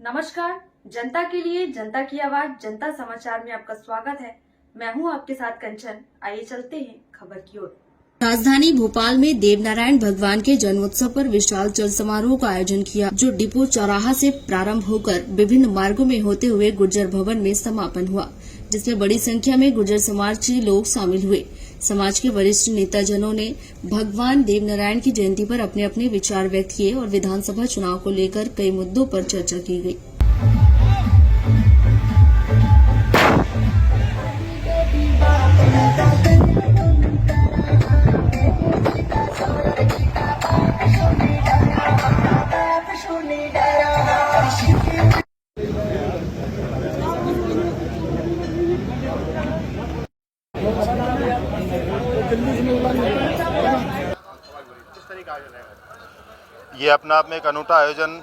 नमस्कार, जनता के लिए जनता की आवाज जनता समाचार में आपका स्वागत है। मैं हूं आपके साथ कंचन। आइए चलते हैं खबर की ओर। राजधानी भोपाल में देवनारायण भगवान के जन्मोत्सव पर विशाल चल समारोह का आयोजन किया, जो डिपो चौराहा से प्रारंभ होकर विभिन्न मार्गों में होते हुए गुर्जर भवन में समापन हुआ, जिसमें बड़ी संख्या में गुर्जर समाज के लोग शामिल हुए। समाज के वरिष्ठ नेताजनों ने भगवान देवनारायण की जयंती पर अपने अपने विचार व्यक्त किए और विधानसभा चुनाव को लेकर कई मुद्दों पर चर्चा की गई। ये अपने आप में एक अनूठा आयोजन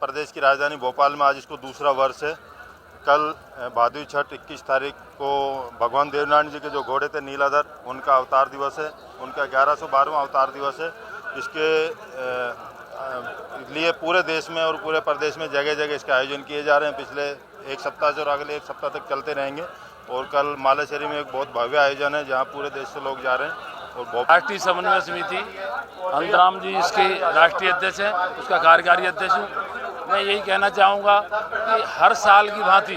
प्रदेश की राजधानी भोपाल में आज इसको दूसरा वर्ष है। कल भादवी छठ 21 तारीख को भगवान देवनारायण जी के जो घोड़े थे नीलाधर, उनका अवतार दिवस है, उनका 1112वां अवतार दिवस है। इसके लिए पूरे देश में और पूरे प्रदेश में जगह जगह इसके आयोजन किए जा रहे हैं। पिछले एक सप्ताह से और अगले एक सप्ताह तक चलते रहेंगे। और कल मालेश्वरी में एक बहुत भव्य आयोजन है, जहाँ पूरे देश से लोग जा रहे हैं। और राष्ट्रीय समन्वय समिति अंतराम जी इसके राष्ट्रीय अध्यक्ष हैं, उसका कार्यकारी अध्यक्ष हूँ। मैं यही कहना चाहूँगा कि हर साल की भांति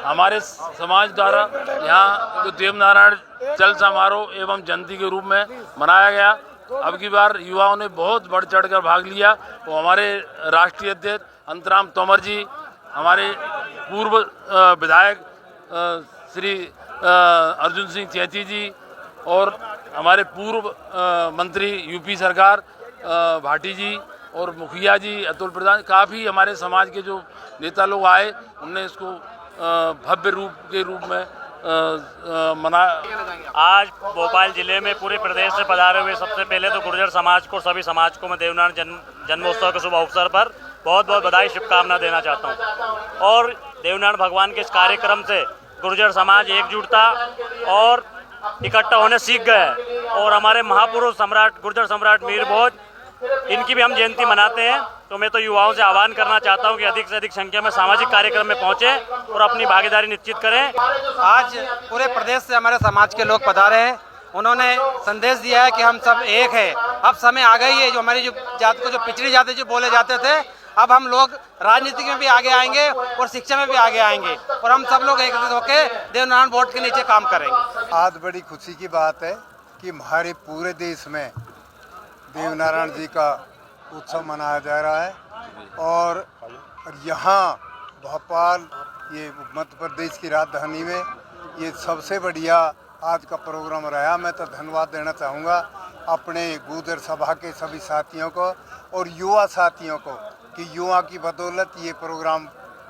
हमारे समाज द्वारा यहाँ जो देवनारायण चल समारोह एवं जयंती के रूप में मनाया गया। अब की बार युवाओं ने बहुत बढ़ चढ़कर भाग लिया। वो हमारे राष्ट्रीय अध्यक्ष अंतराम तोमर जी, हमारे पूर्व विधायक श्री अर्जुन सिंह चैती जी और हमारे पूर्व मंत्री यूपी सरकार भाटी जी और मुखिया जी अतुल प्रधान, काफ़ी हमारे समाज के जो नेता लोग आए, उनने इसको भव्य रूप में मना। आज भोपाल जिले में पूरे प्रदेश से पधारे हुए सबसे पहले तो गुर्जर समाज को, सभी समाज को मैं देवनारायण जन्मोत्सव के शुभ अवसर पर बहुत बहुत बधाई शुभकामना देना चाहता हूँ। और देवनारायण भगवान के इस कार्यक्रम से गुर्जर समाज एकजुटता और इकट्ठा होने सीख गए। और हमारे महापुरुष सम्राट गुर्जर सम्राट मीर भोज, इनकी भी हम जयंती मनाते हैं। तो मैं तो युवाओं से आह्वान करना चाहता हूं कि अधिक से अधिक संख्या में सामाजिक कार्यक्रम में पहुंचे और अपनी भागीदारी निश्चित करें। आज पूरे प्रदेश से हमारे समाज के लोग पधारे हैं। उन्होंने संदेश दिया है कि हम सब एक है। अब समय आ गई है, जो हमारी जो जात को जो पिछड़ी जाति जो बोले जाते थे, अब हम लोग राजनीति में भी आगे आएंगे और शिक्षा में भी आगे आएंगे और हम सब लोग एकत्रित होकर देवनारायण बोर्ड के नीचे काम करेंगे। आज बड़ी खुशी की बात है कि हमारे पूरे देश में देवनारायण जी का उत्सव मनाया जा रहा है। और यहाँ भोपाल, ये मध्य प्रदेश की राजधानी में ये सबसे बढ़िया आज का प्रोग्राम रहा। मैं तो धन्यवाद देना चाहूँगा अपने गुर्जर सभा के सभी साथियों को और युवा साथियों को कि युवा की बदौलत ये प्रोग्राम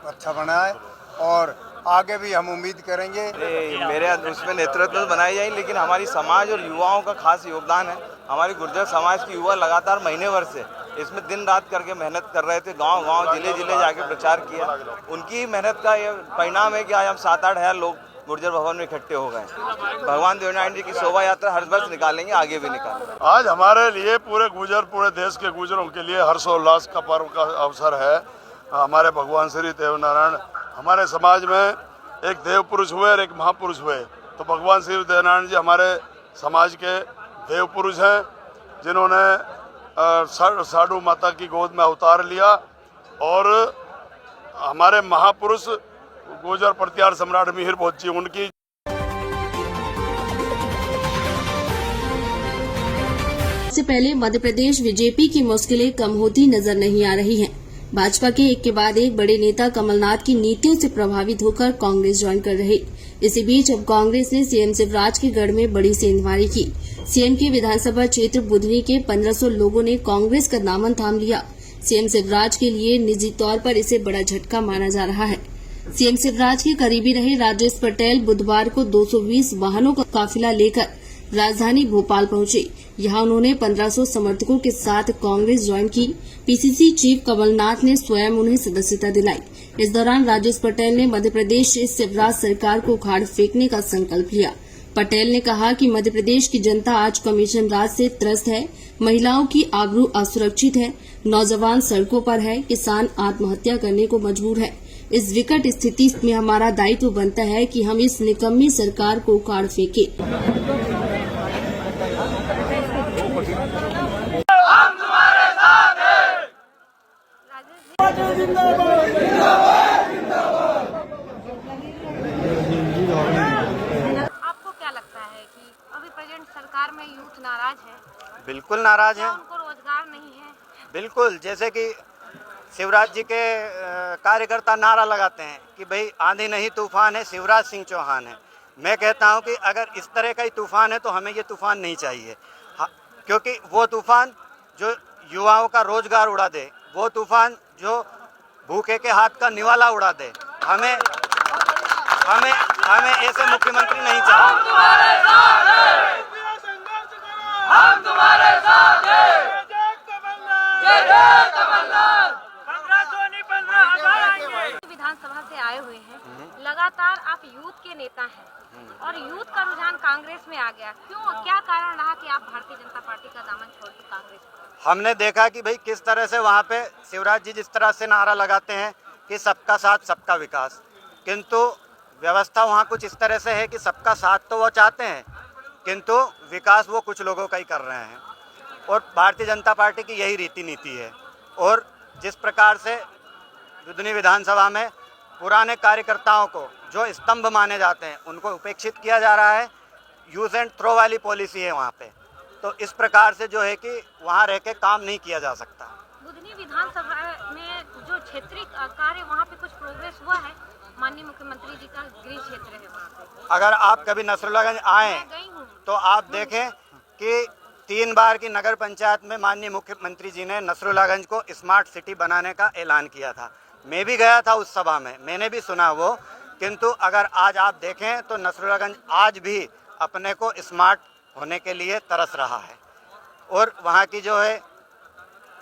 अच्छा बना है और आगे भी हम उम्मीद करेंगे। मेरे उसमें नेतृत्व तो बनाई जाए, लेकिन हमारी समाज और युवाओं का खास योगदान है। हमारी गुर्जर समाज की युवा लगातार महीने भर से इसमें दिन रात करके मेहनत कर रहे थे। गांव-गांव, जिले-जिले जाके प्रचार किया। उनकी मेहनत का ये परिणाम है कि आज हम 7-8 हज़ार लोग गुर्जर भवन में इकट्ठे हो गए। भगवान देवनारायण जी की शोभा यात्रा हर वर्ष निकालेंगे, आगे भी निकालेंगे। आज हमारे लिए पूरे देश के गुर्जरों के लिए हर्षोल्लास का पर्व का अवसर है। हमारे भगवान श्री देवनारायण हमारे समाज में एक देव पुरुष हुए और एक महापुरुष हुए। तो भगवान श्री देवनारायण जी हमारे समाज के देव पुरुष हैं, जिन्होंने साधु माता की गोद में अवतार लिया। और हमारे महापुरुष गुर्जर प्रतिहार सम्राट मिहिर भोज जी, उनकी इससे पहले मध्य प्रदेश बीजेपी की मुश्किलें कम होती नजर नहीं आ रही हैं। भाजपा के एक के बाद एक बड़े नेता कमलनाथ की नीतियों से प्रभावित होकर कांग्रेस ज्वाइन कर रहे। इसी बीच अब कांग्रेस ने सीएम शिवराज के गढ़ में बड़ी सेंधमारी की। सीएम के विधानसभा क्षेत्र बुधनी के 1500 लोगों ने कांग्रेस का दामन थाम लिया। सीएम शिवराज के लिए निजी तौर पर इसे बड़ा झटका माना जा रहा है। सीएम शिवराज के करीबी रहे राजेश पटेल बुधवार को 220 वाहनों का काफिला लेकर राजधानी भोपाल पहुंचे। यहां उन्होंने 1500 समर्थकों के साथ कांग्रेस ज्वाइन की। पीसीसी चीफ कमलनाथ ने स्वयं उन्हें सदस्यता दिलाई। इस दौरान राजेश पटेल ने मध्य प्रदेश से शिवराज सरकार को उखाड़ फेंकने का संकल्प लिया। पटेल ने कहा कि मध्य प्रदेश की जनता आज कमीशन राज से त्रस्त है, महिलाओं की आबरू असुरक्षित है, नौजवान सड़कों पर है, किसान आत्महत्या करने को मजबूर है। इस विकट स्थिति में हमारा दायित्व बनता है कि हम इस निकम्मी सरकार को उखाड़ फेंके। आपको क्या लगता है कि अभी प्रेजेंट सरकार में यूथ नाराज है? बिल्कुल नाराज है। उनको रोजगार नहीं है। बिल्कुल, जैसे कि शिवराज जी के कार्यकर्ता नारा लगाते हैं कि भाई आंधी नहीं तूफान है, शिवराज सिंह चौहान है। मैं कहता हूं कि अगर इस तरह का ही तूफान है तो हमें ये तूफान नहीं चाहिए, क्योंकि वो तूफान जो युवाओं का रोजगार उड़ा दे, वो तूफान जो भूखे के हाथ का निवाला उड़ा दे, हमें ऐसे मुख्यमंत्री नहीं चाहिए। विधानसभा से आए हुए हैं, लगातार आप यूथ के नेता हैं और यूथ का रुझान कांग्रेस में आ गया, क्यों, क्या कारण रहा कि आप भारतीय जनता पार्टी का दामन छोड़ के कांग्रेस? हमने देखा कि भाई किस तरह से वहाँ पे शिवराज जी जिस तरह से नारा लगाते हैं कि सबका साथ सबका विकास, किंतु व्यवस्था वहाँ कुछ इस तरह से है कि सबका साथ तो वो चाहते हैं किंतु विकास वो कुछ लोगों का ही कर रहे हैं। और भारतीय जनता पार्टी की यही रीति नीति है। और जिस प्रकार से बुधनी विधानसभा में पुराने कार्यकर्ताओं को जो स्तंभ माने जाते हैं उनको उपेक्षित किया जा रहा है, यूज एंड थ्रो वाली पॉलिसी है वहाँ पे, तो इस प्रकार से जो है कि वहाँ रह के काम नहीं किया जा सकता। बुधनी विधानसभा में जो क्षेत्रीय कार्य वहाँ पे कुछ प्रोग्रेस हुआ है? माननीय मुख्यमंत्री जी का गृह क्षेत्र है वहाँ पे। अगर आप कभी नसरुल्लागंज आए तो आप देखें कि 3 बार की नगर पंचायत में माननीय मुख्यमंत्री जी ने नसरुल्लागंज को स्मार्ट सिटी बनाने का ऐलान किया था। मैं भी गया था उस सभा में, मैंने भी सुना वो, किंतु अगर आज आप देखें तो नसरुल्लागंज आज भी अपने को स्मार्ट होने के लिए तरस रहा है। और वहाँ की जो है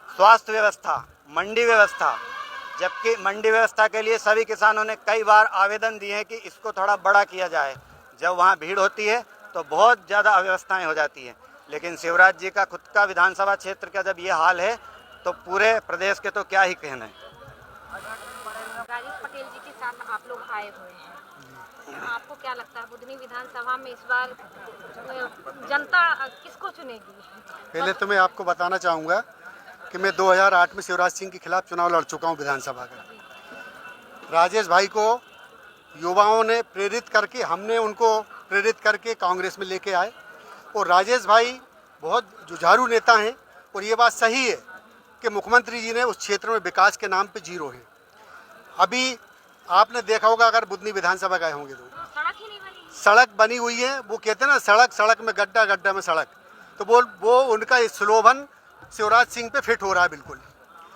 स्वास्थ्य व्यवस्था, मंडी व्यवस्था, जबकि मंडी व्यवस्था के लिए सभी किसानों ने कई बार आवेदन दिए हैं कि इसको थोड़ा बड़ा किया जाए। जब वहाँ भीड़ होती है तो बहुत ज़्यादा अव्यवस्थाएं हो जाती हैं, लेकिन शिवराज जी का खुद का विधानसभा क्षेत्र का जब ये हाल है तो पूरे प्रदेश के तो क्या ही कहने। राजेश पटेल जी के साथ आप लोग आए हुए हैं, आपको क्या लगता है बुधनी विधानसभा में इस बार जनता किसको चुनेगी? पहले तो मैं आपको बताना चाहूँगा कि मैं 2008 में शिवराज सिंह के खिलाफ चुनाव लड़ चुका हूँ विधानसभा का। राजेश भाई को युवाओं ने प्रेरित करके, हमने उनको प्रेरित करके कांग्रेस में लेके आए और राजेश भाई बहुत जुझारू नेता हैं। और ये बात सही है कि मुख्यमंत्री जी ने उस क्षेत्र में विकास के नाम पे जीरो है। अभी आपने देखा होगा, अगर बुधनी विधानसभा गए होंगे तो सड़क ही नहीं बनी। सड़क बनी हुई है, वो कहते हैं ना सड़क में गड्ढा, गड्ढा में सड़क, तो वो उनका स्लोगन शिवराज सिंह पे फिट हो रहा है बिल्कुल।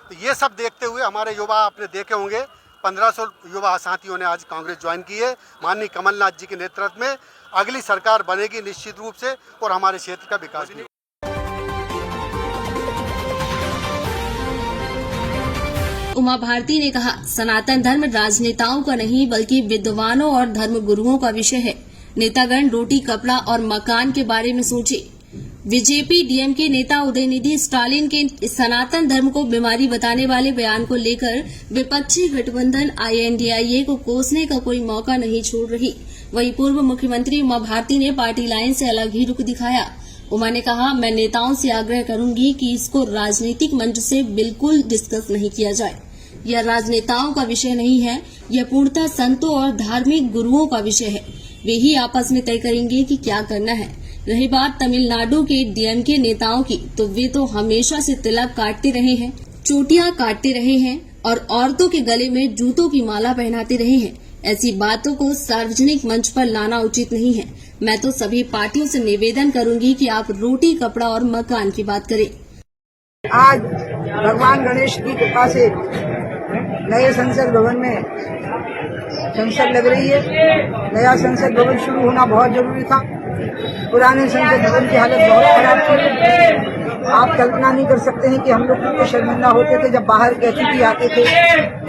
तो ये सब देखते हुए हमारे युवा, आपने देखे होंगे 1500 युवा साथियों ने आज कांग्रेस ज्वाइन की है। माननीय कमलनाथ जी के नेतृत्व में अगली सरकार बनेगी निश्चित रूप से और हमारे क्षेत्र का विकास भी। उमा भारती ने कहा, सनातन धर्म राजनेताओं का नहीं बल्कि विद्वानों और धर्म गुरुओं का विषय है। नेतागण रोटी, कपड़ा और मकान के बारे में सोचे। बीजेपी डीएमके नेता उदयनिधि स्टालिन के सनातन धर्म को बीमारी बताने वाले बयान को लेकर विपक्षी गठबंधन INDIA को कोसने का कोई मौका नहीं छोड़ रही। वहीं पूर्व मुख्यमंत्री उमा भारती ने पार्टी लाइन से अलग ही रुख दिखाया। उमा ने कहा, मैं नेताओं से आग्रह करूंगी कि इसको राजनीतिक मंच से बिल्कुल डिस्कस नहीं किया जाए। यह राजनेताओं का विषय नहीं है, यह पूर्णतः संतों और धार्मिक गुरुओं का विषय है। वे ही आपस में तय करेंगे कि क्या करना है। रही बात तमिलनाडु के डीएमके नेताओं की, तो वे तो हमेशा से तिलक काटते रहे हैं, चोटियां काटते रहे हैं और औरतों के गले में जूतों की माला पहनाते रहे हैं। ऐसी बातों को सार्वजनिक मंच पर लाना उचित नहीं है। मैं तो सभी पार्टियों से निवेदन करूंगी कि आप रोटी, कपड़ा और मकान की बात करें। आज भगवान गणेश की कृपा से नए संसद भवन में संसद लग रही है। नया संसद भवन शुरू होना बहुत जरूरी था। पुराने संसद भवन की हालत बहुत खराब थी। आप कल्पना नहीं कर सकते हैं कि हम लोग कितने शर्मिंदा होते थे जब बाहर के अतिथि आते थे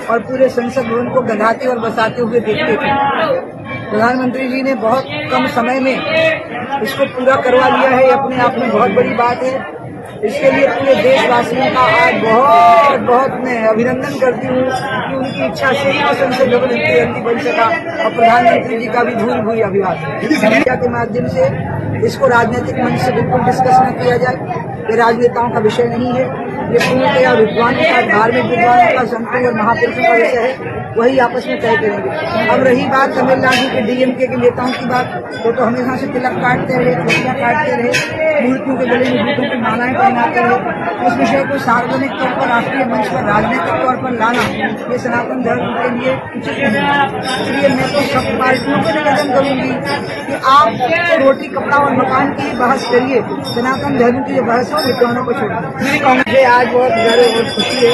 और पूरे संसद भवन को गंधाते और बसाते हुए देखते थे। प्रधानमंत्री जी ने बहुत कम समय में इसको पूरा करवा लिया है, ये अपने आप में बहुत बड़ी बात है। इसके लिए पूरे देशवासियों का आज बहुत बहुत मैं अभिनंदन करती हूँ कि उनकी इच्छा से ही संसद भवन इतनी जल्दी बन सका और प्रधानमंत्री जी का भी भूरी भूरी अभिवादन। मीडिया के माध्यम से इसको राजनीतिक मंच से बिल्कुल डिस्कस न किया जाए, ये राजनेताओं का विषय नहीं है, ये पूर्णतया विद्वानों का, धार्मिक विद्वानों का, संतों और महापुरुषों का विषय है, वही आपस में तय करेंगे। अब रही बात तमिलनाडु के डीएमके के नेताओं की बात, तो हमेशा से तिलक काटते रहे, खुशियाँ काटते रहे, मूर्तियों के गले में जूतों की मालाएं पहनाते रहे। उस विषय को सार्वजनिक तौर पर राष्ट्रीय मंच पर राजनीतिक तौर पर लाना ये सनातन धर्म के लिए उचित नहीं है। इसलिए मैं तो सब पार्टियों को निवेदन करूंगी कि आप रोटी कपड़ा और मकान की बहस करिए, सनातन धर्म की जो बहस हो विद्वानों को छोड़िए। कांग्रेस आज बहुत गर्व और खुशी है।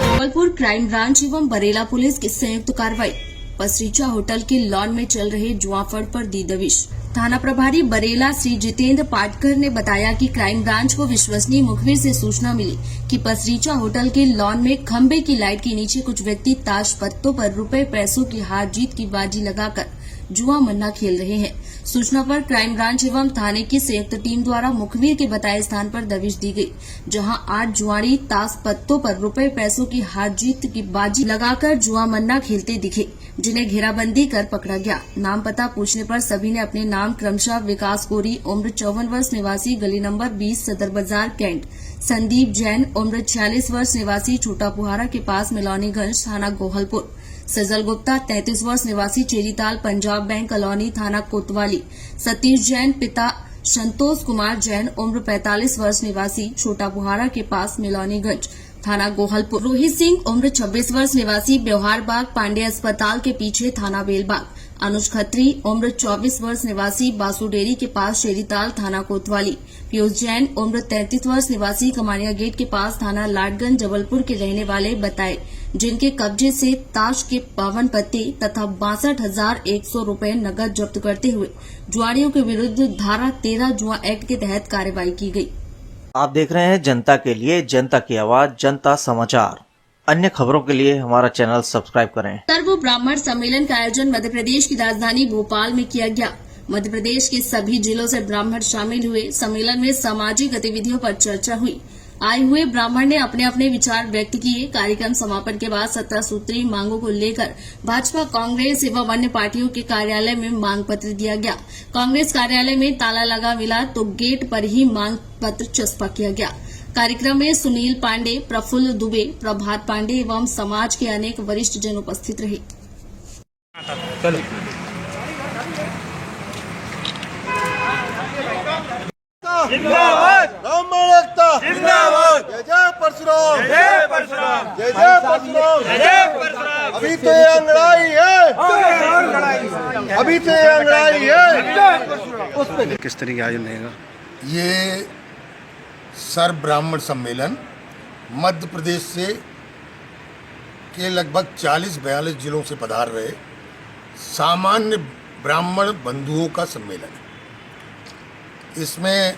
जबलपुर क्राइम ब्रांच एवं बरेला पुलिस की संयुक्त कार्रवाई। पसरीचा होटल के लॉन में चल रहे जुआफड़ पर दी दबिश। थाना प्रभारी बरेला श्री जितेंद्र पाटकर ने बताया कि क्राइम ब्रांच को विश्वसनीय मुखबिर से सूचना मिली कि पसरीचा होटल के लॉन में खंबे की लाइट के नीचे कुछ व्यक्ति ताश पत्तों पर रुपए पैसों की हार जीत की बाजी लगाकर जुआ मन्ना खेल रहे हैं। सूचना पर क्राइम ब्रांच एवं थाने की संयुक्त टीम द्वारा मुखबिर के बताए स्थान पर दबिश दी गई, जहां 8 जुआरी ताश पत्तों पर रुपए पैसों की हार जीत की बाजी लगाकर जुआ मन्ना खेलते दिखे, जिन्हें घेराबंदी कर पकड़ा गया। नाम पता पूछने पर सभी ने अपने नाम क्रमशः विकास कोरी उम्र 54 वर्ष निवासी गली नंबर 20 सदर बाजार कैंट, संदीप जैन उम्र 46 वर्ष निवासी छोटा पुहारा के पास मिलौनीगंज थाना गोहलपुर, सजल गुप्ता 33 वर्ष निवासी चेरीताल पंजाब बैंक कॉलोनी थाना कोतवाली, सतीश जैन पिता संतोष कुमार जैन उम्र 45 वर्ष निवासी छोटा बुहारा के पास मिलौनीगंज थाना गोहलपुर, रोहित सिंह उम्र 26 वर्ष निवासी ब्यौहार बाग पांडे अस्पताल के पीछे थाना बेलबाग, अनुज खत्री उम्र 24 वर्ष निवासी बासुडेरी के पास शेरीताल थाना कोतवाली, पीयूष जैन उम्र 33 वर्ष निवासी कमानिया गेट के पास थाना लाडगंज जबलपुर के रहने वाले बताए, जिनके कब्जे से ताश के 52 पत्ते तथा 62,100 रूपये नकद जब्त करते हुए जुआरियों के विरुद्ध धारा 13 जुआ एक्ट के तहत कार्रवाई की गई। आप देख रहे हैं जनता के लिए जनता की आवाज जनता समाचार। अन्य खबरों के लिए हमारा चैनल सब्सक्राइब करें। सर्व ब्राह्मण सम्मेलन का आयोजन मध्य प्रदेश की राजधानी भोपाल में किया गया। मध्य प्रदेश के सभी जिलों से ब्राह्मण शामिल हुए। सम्मेलन में सामाजिक गतिविधियों पर चर्चा हुई। आए हुए ब्राह्मण ने अपने अपने विचार व्यक्त किए। कार्यक्रम समापन के बाद 17 सूत्री मांगों को लेकर भाजपा, कांग्रेस एवं अन्य पार्टियों के कार्यालय में मांग पत्र दिया गया। कांग्रेस कार्यालय में ताला लगा मिला तो गेट पर ही मांग पत्र चस्पा किया गया। कार्यक्रम में सुनील पांडे, प्रफुल्ल दुबे, प्रभात पांडे एवं समाज के अनेक वरिष्ठ जन उपस्थित रहे। जिंदाबाद ब्राह्मण एकता, जिंदाबाद जय जय परशुराम, जय परशुराम, जय जय परशुराम, जय परशुराम। अभी तो ये अंगड़ाई है, अभी तो ये अंगड़ाई है। उस पे किस तरह का आयोजन रहेगा? ये सर्व ब्राह्मण सम्मेलन मध्य प्रदेश से के लगभग 40-42 जिलों से पधार रहे सामान्य ब्राह्मण बंधुओं का सम्मेलन है। इसमें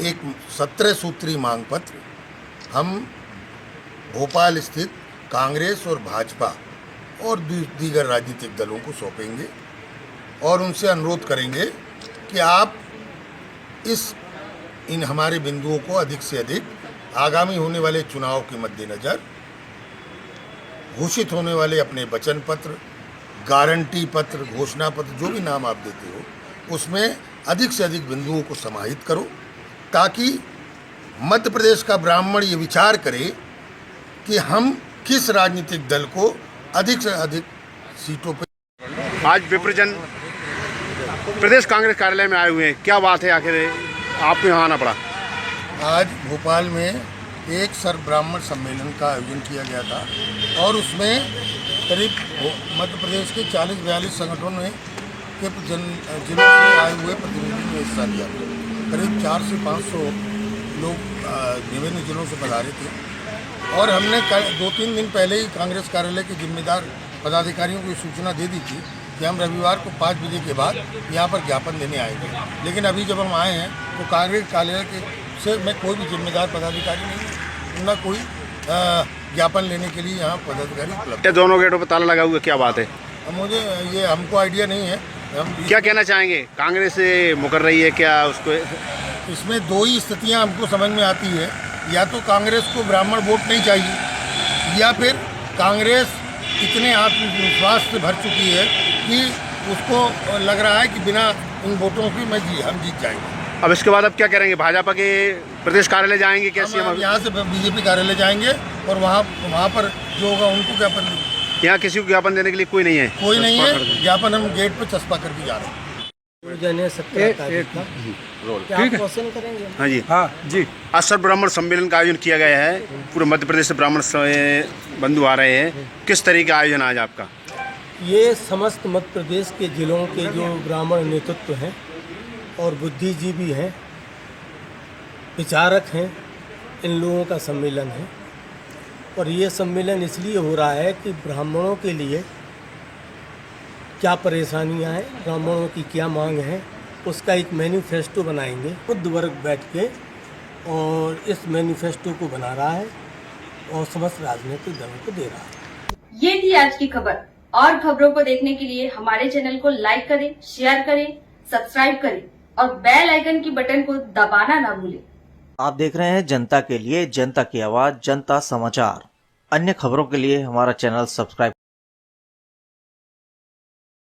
एक 17 सूत्री मांग पत्र हम भोपाल स्थित कांग्रेस और भाजपा और दीगर राजनीतिक दलों को सौंपेंगे और उनसे अनुरोध करेंगे कि आप इन हमारे बिंदुओं को अधिक से अधिक आगामी होने वाले चुनाव के मद्देनज़र घोषित होने वाले अपने वचन पत्र, गारंटी पत्र, घोषणा पत्र, जो भी नाम आप देते हो, उसमें अधिक से अधिक बिंदुओं को समाहित करो ताकि मध्य प्रदेश का ब्राह्मण ये विचार करे कि हम किस राजनीतिक दल को अधिक से अधिक सीटों पर। आज विप्रजन प्रदेश कांग्रेस कार्यालय में आए हुए हैं, क्या बात है, आखिर आपको यहाँ आना पड़ा? आज भोपाल में एक सर्व ब्राह्मण सम्मेलन का आयोजन किया गया था और उसमें करीब मध्य प्रदेश के 40-42 संगठनों के जिलों से आए हुए प्रतिनिधियों ने हिस्सा लिया। करीब 400 से 500 लोग विभिन्न जिलों से पधारे थे और हमने 2-3 दिन पहले ही कांग्रेस कार्यालय के जिम्मेदार पदाधिकारियों को सूचना दे दी थी कि हम रविवार को 5 बजे के बाद यहाँ पर ज्ञापन देने आएंगे। लेकिन अभी जब हम आए हैं तो कांग्रेस कार्यालय के से मैं कोई भी जिम्मेदार पदाधिकारी नहीं, न कोई ज्ञापन लेने के लिए यहाँ पदाधिकारी उपलब्ध क्या दोनों गेटों पर ताला लगा हुआ है, क्या बात है? अब मुझे ये हमको आइडिया नहीं है। हम क्या कहना चाहेंगे, कांग्रेस से मुकर रही है क्या उसको? इसमें दो ही स्थितियाँ हमको समझ में आती है, या तो कांग्रेस को ब्राह्मण वोट नहीं चाहिए, या फिर कांग्रेस इतने आत्मविश्वास से भर चुकी है कि उसको लग रहा है कि बिना इन वोटों की हम जीत जाएंगे। अब इसके बाद अब क्या करेंगे, भाजपा के प्रदेश कार्यालय जाएंगे क्या? हम यहाँ से बीजेपी कार्यालय जाएंगे और वहाँ पर जो होगा उनको ज्ञापन देंगे। यहाँ किसी को ज्ञापन देने के लिए कोई नहीं है? कोई नहीं है, ज्ञापन हम गेट पे चस्पा करके जा रहे हैं। हाँ जी, हाँ जी। आज सर्व ब्राह्मण सम्मेलन का आयोजन किया गया है, पूरे मध्य प्रदेश से ब्राह्मण बंधु आ रहे हैं। किस तरीके का आयोजन आज आपका? ये समस्त मध्य प्रदेश के जिलों के जो ब्राह्मण नेतृत्व हैं और बुद्धिजीवी हैं, विचारक हैं, इन लोगों का सम्मेलन है। और ये सम्मेलन इसलिए हो रहा है कि ब्राह्मणों के लिए क्या परेशानियां हैं, ब्राह्मणों की क्या मांग है, उसका एक मैनिफेस्टो बनाएंगे। खुद वर्ग बैठ के और इस मैनिफेस्टो को बना रहा है और समस्त राजनीतिक दलों को दे रहा है। ये थी आज की खबर। और खबरों को देखने के लिए हमारे चैनल को लाइक करें, शेयर करें, सब्सक्राइब करें और बेल आइकन की बटन को दबाना ना भूलें। आप देख रहे हैं जनता के लिए जनता की आवाज जनता समाचार। अन्य खबरों के लिए हमारा चैनल सब्सक्राइब